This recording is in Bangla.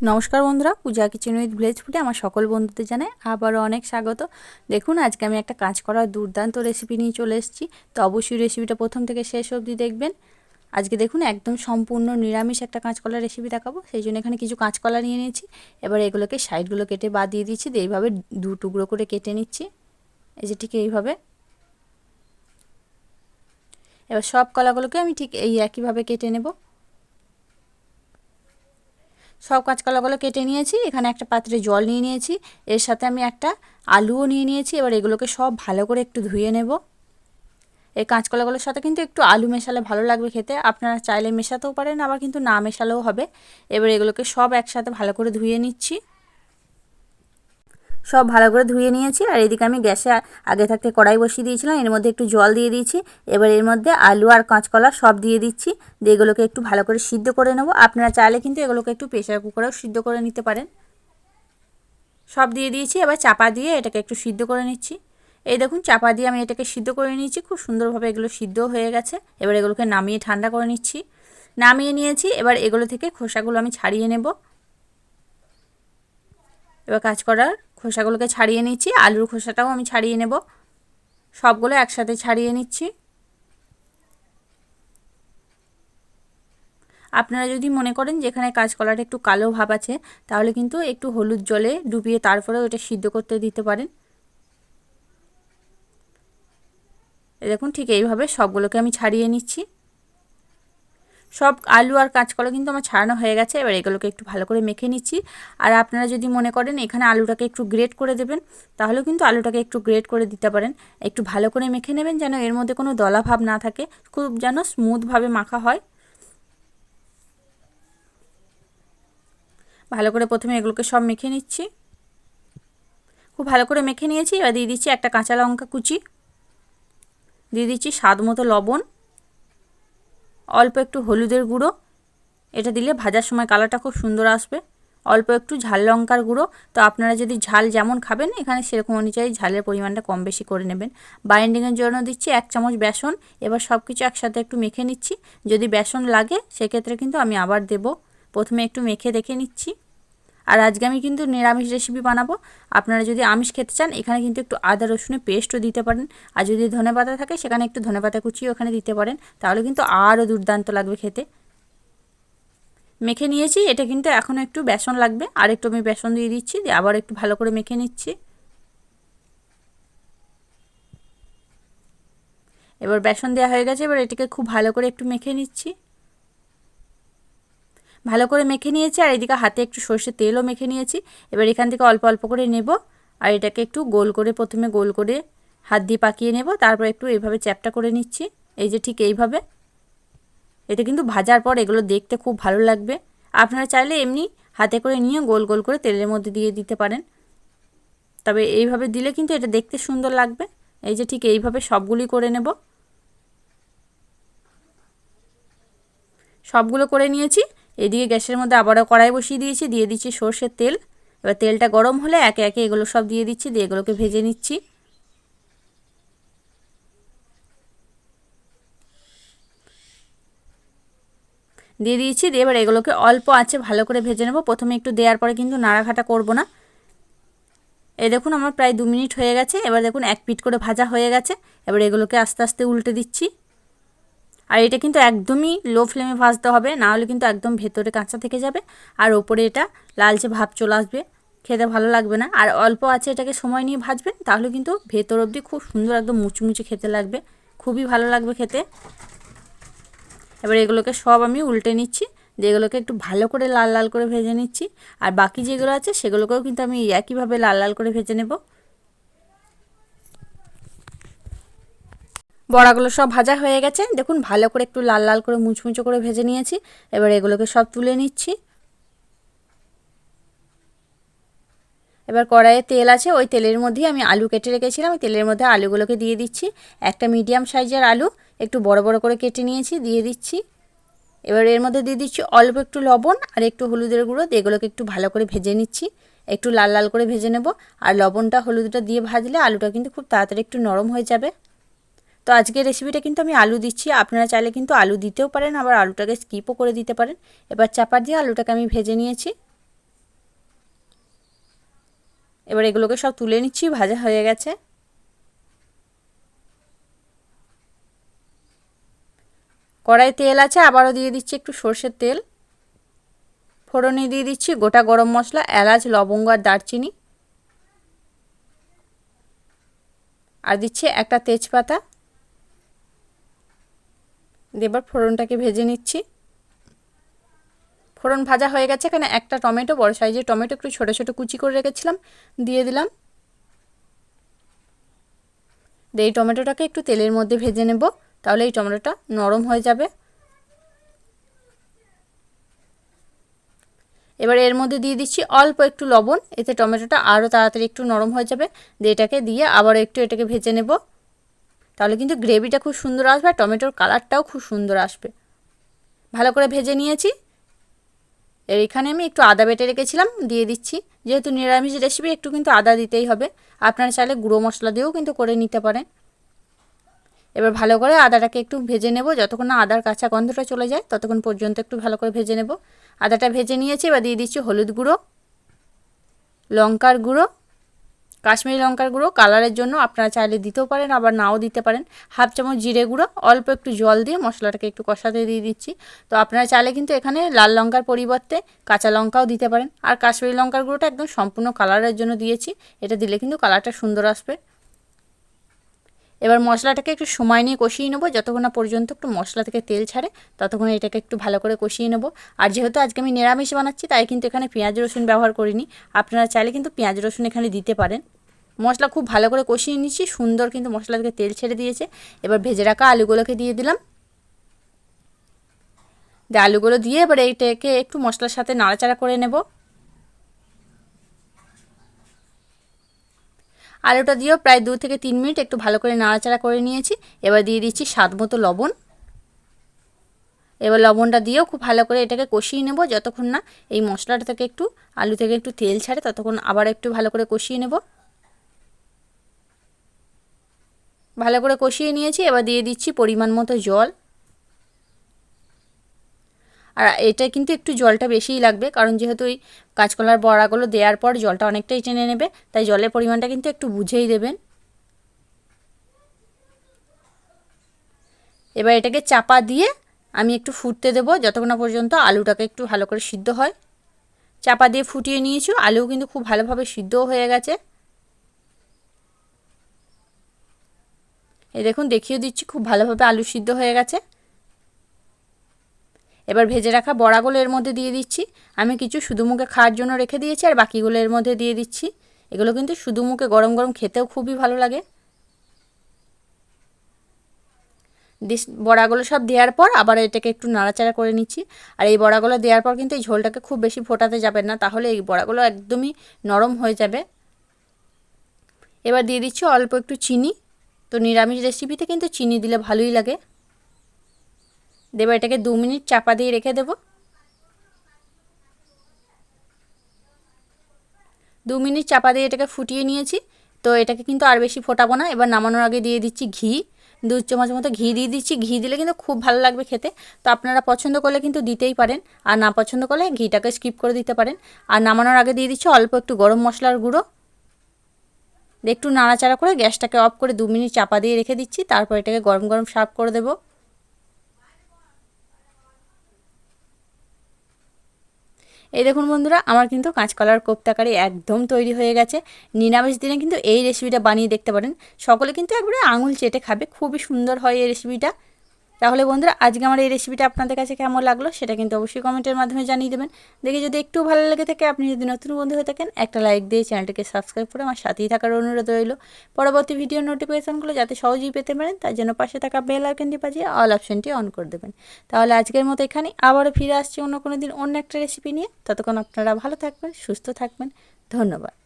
নমস্কার বন্ধুরা, পূজা কিচেন উইথ ভিলেজ ফুডে আমার সকল বন্ধুদের জানাই আবারও অনেক স্বাগত। দেখুন, আজকে আমি একটা কাঁচকলার দুর্দান্ত রেসিপি নিয়ে চলে এসেছি। তো অবশ্যই রেসিপিটা প্রথম থেকে শেষ অবধি দেখবেন। আজকে দেখুন একদম সম্পূর্ণ নিরামিষ একটা কাঁচকলার রেসিপি দেখাবো। সেই জন্য এখানে কিছু কাঁচকলা নিয়ে নিয়েছি। এবার এগুলোকে সাইডগুলো কেটে বাদ দিয়ে দিচ্ছি, এইভাবে দু টুকরো করে কেটে নিচ্ছি। এই যে ঠিক এইভাবে। এবার সব কলাগুলোকে আমি ঠিক এই একইভাবে কেটে নেব। সব কাঁচকলাগুলো কেটে নিয়েছি। এখানে একটা পাত্রে জল নিয়ে নিয়েছি, এর সাথে আমি একটা আলুও নিয়ে নিয়েছি। এবার এগুলোকে সব ভালো করে একটু ধুয়ে নেব। এই কাঁচকলাগুলোর সাথে কিন্তু একটু আলু মেশালে ভালো লাগবে খেতে। আপনারা চাইলে মেশাতেও পারেন, আবার কিন্তু না মেশালেও হবে। এবার এগুলোকে সব একসাথে ভালো করে ধুয়ে নিচ্ছি। সব ভালো করে ধুয়ে নিয়েছি। আর এদিকে আমি গ্যাসে আগে থাকতে কড়াই বসিয়ে দিয়েছিলাম, এর মধ্যে একটু জল দিয়ে দিয়েছি। এবার এর মধ্যে আলু আর কাঁচকলা সব দিয়ে দিচ্ছি, দিয়ে এগুলোকে একটু ভালো করে সিদ্ধ করে নেব। আপনারা চাইলে কিন্তু এগুলোকে একটু প্রেসার কুকারেও সিদ্ধ করে নিতে পারেন। সব দিয়ে দিয়েছি, এবার চাপা দিয়ে এটাকে একটু সিদ্ধ করে নিচ্ছি। এই দেখুন, চাপা দিয়ে আমি এটাকে সিদ্ধ করে নিয়েছি। খুব সুন্দরভাবে এগুলো সিদ্ধ হয়ে গেছে। এবার এগুলোকে নামিয়ে ঠান্ডা করে নিচ্ছি। নামিয়ে নিয়েছি। এবার এগুলো থেকে খোসাগুলো আমি ছাড়িয়ে নেব। এবার কাঁচকলার খোসাগুলোকে ছাড়িয়ে নিচ্ছি, আলুর খোসাটাও আমি ছাড়িয়ে নেব। সবগুলো একসাথে ছাড়িয়ে নিচ্ছি। আপনারা যদি মনে করেন যেখানে কাঁচকলাটা একটু কালো ভাব আছে, তাহলে কিন্তু একটু হলুদ জলে ডুবিয়ে তারপরে ওটা সিদ্ধ করতে দিতে পারেন। দেখুন, ঠিক এইভাবে সবগুলোকে আমি ছাড়িয়ে নিচ্ছি। সব আলু আর কাঁচকলা কিন্তু আমার ছাড়ানো হয়ে গেছে। এবার এগুলোকে একটু ভালো করে মেখে নিচ্ছি। আর আপনারা যদি মনে করেন এখানে আলুটাকে একটু গ্রেট করে দেবেন, তাহলেও কিন্তু আলুটাকে একটু গ্রেট করে দিতে পারেন। একটু ভালো করে মেখে নেবেন, যেন এর মধ্যে কোনো দলা ভাব না থাকে, খুব যেন স্মুথভাবে মাখা হয়। ভালো করে প্রথমে এগুলোকে সব মেখে নিচ্ছি। খুব ভালো করে মেখে নিয়েছি। এবার দিয়ে দিচ্ছি একটা কাঁচা লঙ্কা কুচি, দিয়ে দিচ্ছি স্বাদ মতো লবণ, অল্প একটু হলুদের গুঁড়ো, এটা দিলে ভাজার সময় কালারটা খুব সুন্দর আসবে। অল্প একটু ঝাল লঙ্কার গুঁড়ো। তো আপনারা যদি ঝাল যেমন খাবেন এখানে সেরকম অনুযায়ী ঝালের পরিমাণটা কম বেশি করে নেবেন। বাইন্ডিংয়ের জন্য দিচ্ছি 1 চামচ বেসন। এবার সব কিছু একসাথে একটু মেখে নিচ্ছি। যদি বেসন লাগে সেক্ষেত্রে কিন্তু আমি আবার দেব। প্রথমে একটু মেখে দেখে নিচ্ছি। আর আজকে আমি কিন্তু নিরামিষ রেসিপি বানাবো। আপনারা যদি আমিষ খেতে চান এখানে কিন্তু একটু আদা রসুনের পেস্টও দিতে পারেন। আর যদি ধনেপাতা থাকে সেখানে একটু ধনেপাতা কুচিও ওখানে দিতে পারেন, তাহলে কিন্তু আরও দুর্দান্ত লাগবে খেতে। মেখে নিয়েছি। এটা কিন্তু এখনও একটু বেসন লাগবে, আর একটু আমি বেসন দিয়ে দিচ্ছি, দিয়ে আবার একটু ভালো করে মেখে নিচ্ছি। এবার বেসন দেওয়া হয়ে গেছে। এবার এটাকে খুব ভালো করে একটু মেখে নিচ্ছি। ভালো করে মেখে নিয়েছি। আর এদিকে হাতে একটু সর্ষের তেলও মেখে নিয়েছি। এবার এখান থেকে অল্প অল্প করে নেব, আর এটাকে একটু গোল করে প্রথমে গোল করে হাত দিয়ে পাকিয়ে নেব, তারপর একটু এইভাবে চ্যাপটা করে নিচ্ছি। এই যে ঠিক এইভাবে। এটা কিন্তু ভাজার পর এগুলো দেখতে খুব ভালো লাগবে। আপনারা চাইলে এমনি হাতে করে নিয়ে গোল গোল করে তেলের মধ্যে দিয়ে দিতে পারেন, তবে এইভাবে দিলে কিন্তু এটা দেখতে সুন্দর লাগবে। এই যে ঠিক এইভাবে সবগুলি করে নেব। সবগুলো করে নিয়েছি। এদিকে গ্যাসের মধ্যে আবারও কড়াই বসিয়ে দিয়েছি, দিয়ে দিচ্ছি সর্ষের তেল। এবার তেলটা গরম হলে একে একে এগুলো সব দিয়ে দিচ্ছি, দিয়ে এগুলোকে ভেজে নিচ্ছি। দিয়ে দিয়েছি, দিয়ে এবার এগুলোকে অল্প আঁচে ভালো করে ভেজে নেব। প্রথমে একটু দেওয়ার পরে কিন্তু নাড়াঘাটা করব না। এই দেখুন, আমার প্রায় 2 মিনিট হয়ে গেছে। এবার দেখুন এক পিঠ করে ভাজা হয়ে গেছে। এবার এগুলোকে আস্তে আস্তে উল্টে দিচ্ছি। আর এটা কিন্তু একদমই লো ফ্লেমে ভাজতে হবে, না হলে কিন্তু একদম ভেতরে কাঁচা থেকে যাবে, আর ওপরে এটা লালচে ভাব চলে আসবে, খেতে ভালো লাগবে না। আর অল্প আছে এটাকে সময় নিয়ে ভাজবেন, তাহলে কিন্তু ভেতর অবধি খুব সুন্দর একদম মুচমুচে খেতে লাগবে, খুবই ভালো লাগবে খেতে। এবার এগুলোকে সব আমি উল্টে নিচ্ছি, যেগুলোকে একটু ভালো করে লাল লাল করে ভেজে নিচ্ছি। আর বাকি যেগুলো আছে সেগুলোকেও কিন্তু আমি একইভাবে লাল লাল করে ভেজে নেব। বড়াগুলো সব ভাজা হয়ে গেছে। দেখুন, ভালো করে একটু লাল লাল করে মুচমুচো করে ভেজে নিয়েছি। এবার এগুলোকে সব তুলে নিচ্ছি। এবার কড়াইয়ে তেল আছে, ওই তেলের মধ্যেই আমি আলু কেটে রেখেছিলাম, ওই তেলের মধ্যে আলুগুলোকে দিয়ে দিচ্ছি। একটা মিডিয়াম সাইজের আলু একটু বড় বড় করে কেটে নিয়েছি, দিয়ে দিচ্ছি। এবার এর মধ্যে দিয়ে দিচ্ছি অল্প একটু লবণ আর একটু হলুদের গুঁড়ো, এগুলোকে একটু ভালো করে ভেজে নিচ্ছি। একটু লাল লাল করে ভেজে নেব। আর লবণটা হলুদটা দিয়ে ভাজলে আলুটা কিন্তু খুব তাড়াতাড়ি একটু নরম হয়ে যাবে। তো আজকের রেসিপিটা কিন্তু আমি আলু দিচ্ছি, আপনারা চাইলে কিন্তু আলু দিতেও পারেন, আবার আলুটাকে স্কিপও করে দিতে পারেন। এবার চাপা দিয়ে আলুটাকে আমি ভেজে নিয়েছি। এবার এগুলোকে সব তুলে নিচ্ছি, ভাজা হয়ে গেছে। কড়াই তেল আছে, আবারও দিয়ে দিচ্ছি একটু সর্ষের তেল। ফোড়নে দিয়ে দিচ্ছি গোটা গরম মশলা, এলাচ, লবঙ্গ আর দারচিনি, আর দিচ্ছি একটা তেজপাতা। এবার ফোড়নটাকে ভেজে নিচ্ছি। ফোড়ন ভাজা হয়ে গেছে। এখানে একটা টমেটো, বড় সাইজের টমেটো একটু ছোটো ছোটো কুচি করে রেখেছিলাম, দিয়ে দিলাম। এই টমেটোটাকে একটু তেলের মধ্যে ভেজে নেব, তাহলে এই টমেটোটা নরম হয়ে যাবে। এবার এর মধ্যে দিয়ে দিচ্ছি অল্প একটু লবণ, এতে টমেটোটা আরও তাড়াতাড়ি একটু নরম হয়ে যাবে। এটাকে দিয়ে আবার একটু এটাকে ভেজে নেব, তাহলে কিন্তু গ্রেভিটা খুব সুন্দর আসবে আর টমেটোর কালারটাও খুব সুন্দর আসবে। ভালো করে ভেজে নিয়েছি। এর এখানে আমি একটু আদা বেটে রেখেছিলাম, দিয়ে দিচ্ছি। যেহেতু নিরামিষ রেসিপি একটু কিন্তু আদা দিতেই হবে। আপনারা চাইলে গুঁড়ো মশলা দিয়েও কিন্তু করে নিতে পারেন। এবার ভালো করে আদাটাকে একটু ভেজে নেব, যতক্ষণ না আদার কাঁচা গন্ধটা চলে যায় ততক্ষণ পর্যন্ত একটু ভালো করে ভেজে নেব। আদাটা ভেজে নিয়েছি। এবার দিয়ে দিচ্ছি হলুদ গুঁড়ো, লঙ্কার গুঁড়ো, কাশ্মীরি লঙ্কার গুঁড়ো কালারের জন্য, আপনারা চাইলে দিতেও পারেন আবার নাও দিতে পারেন। হাফ চামচ জিরে গুঁড়ো, অল্প একটু জল দিয়ে মশলাটাকে একটু কষাতে দিয়ে দিচ্ছি। তো আপনারা চাইলে কিন্তু এখানে লাল লঙ্কার পরিবর্তে কাঁচা লঙ্কাও দিতে পারেন। আর কাশ্মীরি লঙ্কার গুঁড়োটা একদম সম্পূর্ণ কালারের জন্য দিয়েছি, এটা দিলে কিন্তু কালারটা সুন্দর আসবে। এবার মশলাটাকে একটু সময় নিয়ে কষিয়ে নেবো, যতক্ষণ না পর্যন্ত একটু মশলা থেকে তেল ছাড়ে ততক্ষণ এটাকে একটু ভালো করে কষিয়ে নেবো। আর যেহেতু আজকে আমি নিরামিষ বানাচ্ছি তাই কিন্তু এখানে পেঁয়াজ রসুন ব্যবহার করিনি, আপনারা চাইলে কিন্তু পেঁয়াজ রসুন এখানে দিতে পারেন। মশলা খুব ভালো করে কষিয়ে নিচ্ছি, সুন্দর কিন্তু মশলা থেকে তেল ছেড়ে দিয়েছে। এবার ভেজে রাখা আলুগুলোকে দিয়ে দিলাম। আলুগুলো দিয়ে এবার এইটাকে একটু মশলার সাথে নাড়াচাড়া করে নেব। আলুটা দিয়েও প্রায় 2 থেকে 3 মিনিট একটু ভালো করে নাড়াচাড়া করে নিয়েছি। এবার দিয়ে দিচ্ছি স্বাদ মতো লবণ। এবার লবণটা দিয়েও খুব ভালো করে এটাকে কষিয়ে নেব, যতক্ষণ না এই মশলাটা থেকে একটু আলু থেকে একটু তেল ছাড়ে ততক্ষণ আবার একটু ভালো করে কষিয়ে নেব। ভালো করে কষিয়ে নিয়েছি। এবার দিয়ে দিচ্ছি পরিমাণ মতো জল। আর এটা কিন্তু একটু জলটা বেশিই লাগবে, কারণ যেহেতু এই কাঁচকলার বড়াগুলো দেওয়ার পর জলটা অনেকটাই টেনে নেবে, তাই জলের পরিমাণটা কিন্তু একটু বুঝেই দেবেন। এবার এটাকে চাপা দিয়ে আমি একটু ফুটতে দেবো, যতক্ষণ না পর্যন্ত আলুটাকে একটু ভালো করে সিদ্ধ হয়। চাপা দিয়ে ফুটিয়ে নিয়েছি, আলুও কিন্তু খুব ভালোভাবে সিদ্ধও হয়ে গেছে। এই দেখুন, দেখিয়ে দিচ্ছি খুব ভালোভাবে আলু সিদ্ধ হয়ে গেছে। এবার ভেজে রাখা বড়াগুলো এর মধ্যে দিয়ে দিচ্ছি। আমি কিছু শুধু মুখে খাওয়ার জন্য রেখে দিয়েছি আর বাকিগুলো এর মধ্যে দিয়ে দিচ্ছি। এগুলো কিন্তু শুধু মুখে গরম গরম খেতেও খুবই ভালো লাগে। বড়াগুলো সব দেওয়ার পর আবার এটাকে একটু নাড়াচাড়া করে নিচ্ছি। আর এই বড়াগুলো দেওয়ার পর কিন্তু এই ঝোলটাকে খুব বেশি ফোটাতে যাবেন না, তাহলে এই বড়াগুলো একদমই নরম হয়ে যাবে। এবার দিয়ে দিচ্ছি অল্প একটু চিনি। তো নিরামিষ রেসিপিতে কিন্তু চিনি দিলে ভালোই লাগে। দেবো এটাকে 2 মিনিট চাপা দিয়ে রেখে দেবো। 2 মিনিট চাপা দিয়ে এটাকে ফুটিয়ে নিয়েছি। তো এটাকে কিন্তু আর বেশি ফোটাবো না। এবার নামানোর আগে দিয়ে দিচ্ছি ঘি, 2 চামচ মতো ঘি দিয়ে দিচ্ছি। ঘি দিলে কিন্তু খুব ভালো লাগবে খেতে। তো আপনারা পছন্দ করলে কিন্তু দিতেই পারেন, আর না পছন্দ করলে ঘিটাকে স্কিপ করে দিতে পারেন। আর নামানোর আগে দিয়ে দিচ্ছি অল্প একটু গরম মশলার গুঁড়ো। একটু নাড়াচাড়া করে গ্যাসটাকে অফ করে 2 মিনিট চাপা দিয়ে রেখে দিচ্ছি। তারপর এটাকে গরম গরম সার্ভ করে দেবো। এই দেখুন বন্ধুরা, আমার কিন্তু কাঁচকলার কোপ্তা কারি একদম তৈরি হয়ে গেছে। নিরামিষ দিনে কিন্তু এই রেসিপিটা বানিয়ে দেখতে পারেন, সকলে কিন্তু একবারে আঙুল চেটে খাবে, খুবই সুন্দর হয় এই রেসিপিটা। তাহলে বন্ধুরা, আজকে আমার এই রেসিপিটা আপনাদের কাছে কেমন লাগলো সেটা কিন্তু অবশ্যই কমেন্টের মাধ্যমে জানিয়ে দেবেন। দেখে যদি একটু ভালো লেগে থাকে, আপনি যদি নতুন বন্ধু হয়ে থাকেন, একটা লাইক দিয়ে চ্যানেলটিকে সাবস্ক্রাইব করে আমার সাথেই থাকার অনুরোধ রইল। পরবর্তী ভিডিও নোটিফিকেশনগুলো যাতে সহজেই পেতে পারেন তার জন্য পাশে থাকা বেল আইকনটি বাজিয়ে অল অপশনটি অন করে দেবেন। তাহলে আজকের মতো এখানে আবারও ফিরে আসছি অন্য কোনো দিন অন্য একটা রেসিপি নিয়ে। ততক্ষণ আপনারা ভালো থাকবেন, সুস্থ থাকবেন। ধন্যবাদ।